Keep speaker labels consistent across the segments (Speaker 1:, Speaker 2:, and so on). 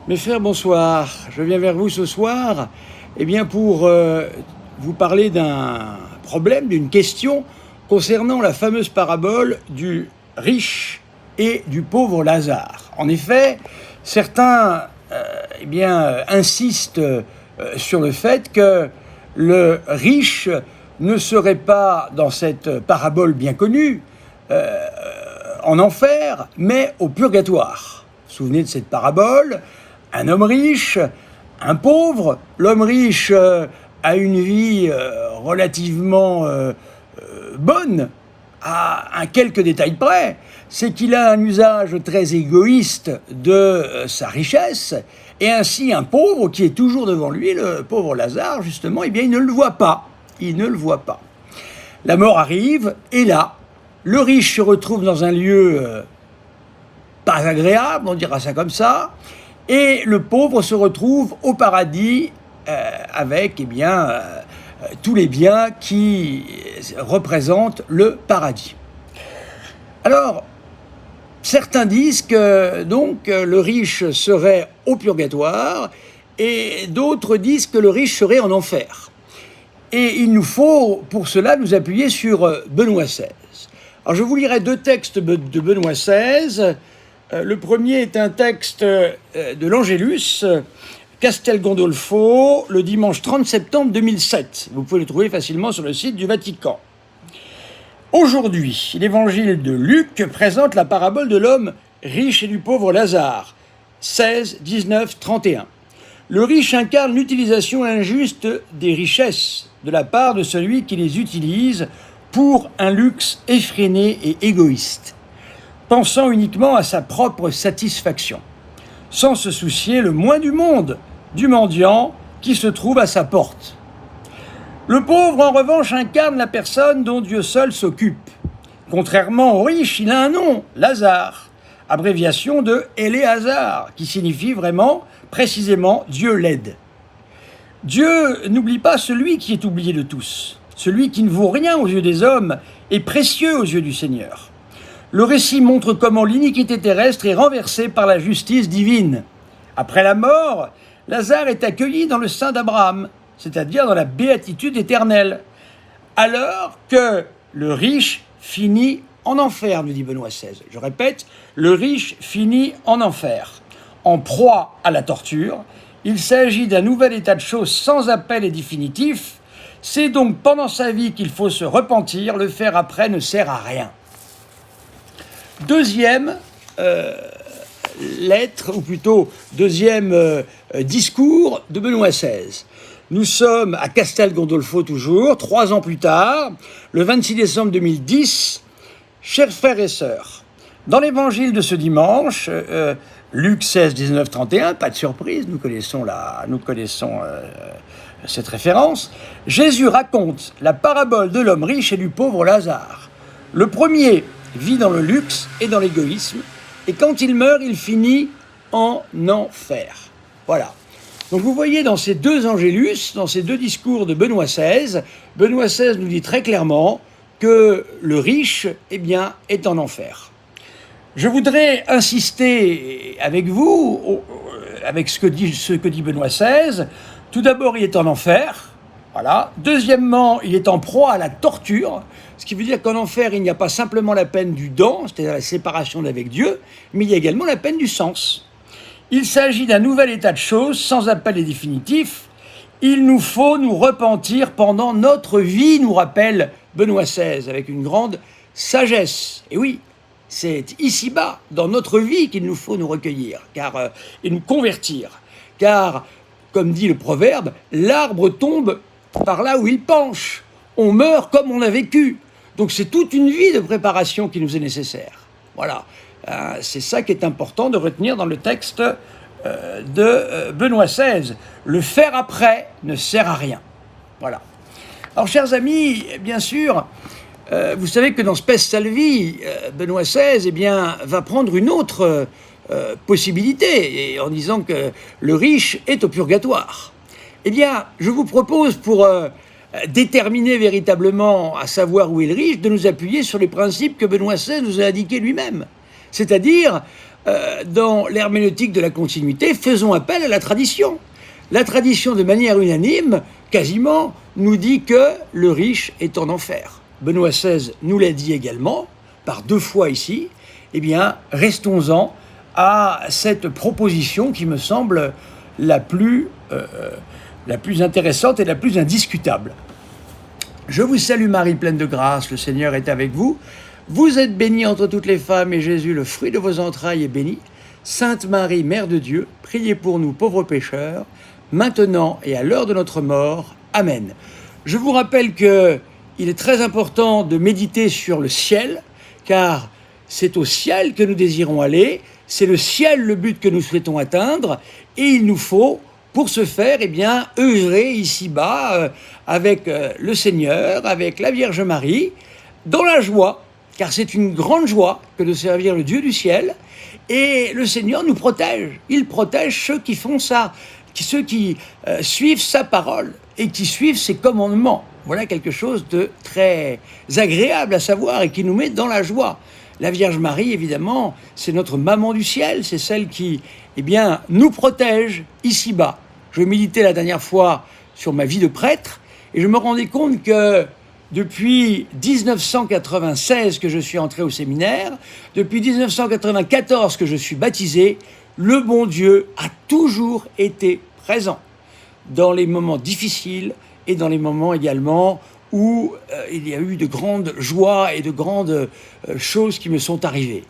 Speaker 1: Mes frères, bonsoir. Je viens vers vous ce soir pour vous parler d'un problème, d'une question concernant la fameuse parabole du riche et du pauvre Lazare. En effet, certains insistent sur le fait que le riche ne serait pas, dans cette parabole bien connue, en enfer, mais au purgatoire. Vous vous souvenez de cette parabole ? Un homme riche, un pauvre. L'homme riche a une vie relativement bonne, à quelques détails près. C'est qu'il a un usage très égoïste de sa richesse, et ainsi un pauvre qui est toujours devant lui, le pauvre Lazare, justement, il ne le voit pas. Il ne le voit pas. La mort arrive, et là, le riche se retrouve dans un lieu pas agréable, on dira ça comme ça, et le pauvre se retrouve au paradis avec tous les biens qui représentent le paradis. Alors, certains disent que donc le riche serait au purgatoire et d'autres disent que le riche serait en enfer. Et il nous faut pour cela nous appuyer sur Benoît XVI. Alors je vous lirai deux textes de Benoît XVI. Le premier est un texte de l'Angélus, Castel Gandolfo, le dimanche 30 septembre 2007. Vous pouvez le trouver facilement sur le site du Vatican. Aujourd'hui, l'évangile de Luc présente la parabole de l'homme riche et du pauvre Lazare, 16, 19, 31. Le riche incarne l'utilisation injuste des richesses de la part de celui qui les utilise pour un luxe effréné et égoïste, pensant uniquement à sa propre satisfaction, sans se soucier le moins du monde du mendiant qui se trouve à sa porte. Le pauvre, en revanche, incarne la personne dont Dieu seul s'occupe. Contrairement au riche, il a un nom, Lazare, abréviation de Éléazar, qui signifie vraiment, précisément, Dieu l'aide. Dieu n'oublie pas celui qui est oublié de tous. Celui qui ne vaut rien aux yeux des hommes est précieux aux yeux du Seigneur. Le récit montre comment l'iniquité terrestre est renversée par la justice divine. Après la mort, Lazare est accueilli dans le sein d'Abraham, c'est-à-dire dans la béatitude éternelle, alors que le riche finit en enfer, nous dit Benoît XVI. Je répète, le riche finit en enfer. En proie à la torture, il s'agit d'un nouvel état de choses sans appel et définitif. C'est donc pendant sa vie qu'il faut se repentir, le faire après ne sert à rien. Deuxième lettre, ou plutôt deuxième discours de Benoît XVI. Nous sommes à Castel Gandolfo toujours, 3 ans plus tard, le 26 décembre 2010. Chers frères et sœurs, dans l'évangile de ce dimanche, Luc 16, 19, 31, pas de surprise, nous connaissons cette référence, Jésus raconte la parabole de l'homme riche et du pauvre Lazare. Le premier vit dans le luxe et dans l'égoïsme, et quand il meurt, il finit en enfer. Voilà. Donc vous voyez dans ces deux Angélus, dans ces deux discours de Benoît XVI nous dit très clairement que le riche, est en enfer. Je voudrais insister avec vous, avec ce que dit Benoît XVI. Tout d'abord, il est en enfer. Voilà. Deuxièmement, il est en proie à la torture, ce qui veut dire qu'en enfer, il n'y a pas simplement la peine du dent, c'est-à-dire la séparation d'avec Dieu, mais il y a également la peine du sens. Il s'agit d'un nouvel état de choses, sans appel et définitif. Il nous faut nous repentir pendant notre vie, nous rappelle Benoît XVI, avec une grande sagesse. Et oui, c'est ici-bas, dans notre vie, qu'il nous faut nous recueillir et nous convertir. Car, comme dit le proverbe, l'arbre tombe par là où il penche. On meurt comme on a vécu. Donc c'est toute une vie de préparation qui nous est nécessaire. Voilà. C'est ça qui est important de retenir dans le texte de Benoît XVI. Le faire après ne sert à rien. Voilà. Alors, chers amis, bien sûr, vous savez que dans Spes Salvi, Benoît XVI va prendre une autre possibilité, et en disant que le riche est au purgatoire. Je vous propose, pour déterminer véritablement à savoir où est le riche, de nous appuyer sur les principes que Benoît XVI nous a indiqués lui-même. C'est-à-dire dans l'herméneutique de la continuité, faisons appel à la tradition. La tradition, de manière unanime, quasiment, nous dit que le riche est en enfer. Benoît XVI nous l'a dit également, par 2 fois ici. Eh bien, restons-en à cette proposition qui me semble la plus intéressante et la plus indiscutable. Je vous salue Marie, pleine de grâce, le Seigneur est avec vous. Vous êtes bénie entre toutes les femmes, et Jésus, le fruit de vos entrailles, est béni. Sainte Marie, Mère de Dieu, priez pour nous pauvres pécheurs, maintenant et à l'heure de notre mort. Amen. Je vous rappelle qu'il est très important de méditer sur le ciel, car c'est au ciel que nous désirons aller, c'est le ciel le but que nous souhaitons atteindre, et il nous faut, pour ce faire, eh bien, œuvrer ici-bas avec le Seigneur, avec la Vierge Marie, dans la joie, car c'est une grande joie que de servir le Dieu du ciel, et le Seigneur nous protège. Il protège ceux qui font ça, ceux qui suivent sa parole et qui suivent ses commandements. Voilà quelque chose de très agréable à savoir et qui nous met dans la joie. La Vierge Marie, évidemment, c'est notre maman du ciel, c'est celle qui, eh bien, nous protège ici-bas. Je méditais la dernière fois sur ma vie de prêtre et je me rendais compte que depuis 1996 que je suis entré au séminaire, depuis 1994 que je suis baptisé, le bon Dieu a toujours été présent dans les moments difficiles et dans les moments également où il y a eu de grandes joies et de grandes choses qui me sont arrivées.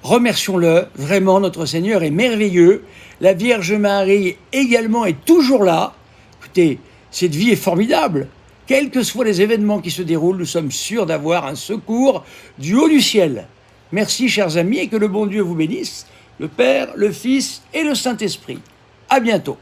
Speaker 1: Remercions-le, vraiment notre Seigneur est merveilleux, la Vierge Marie également est toujours là. Écoutez, cette vie est formidable. Quels que soient les événements qui se déroulent, nous sommes sûrs d'avoir un secours du haut du ciel. Merci chers amis et que le bon Dieu vous bénisse, le Père, le Fils et le Saint-Esprit. À bientôt.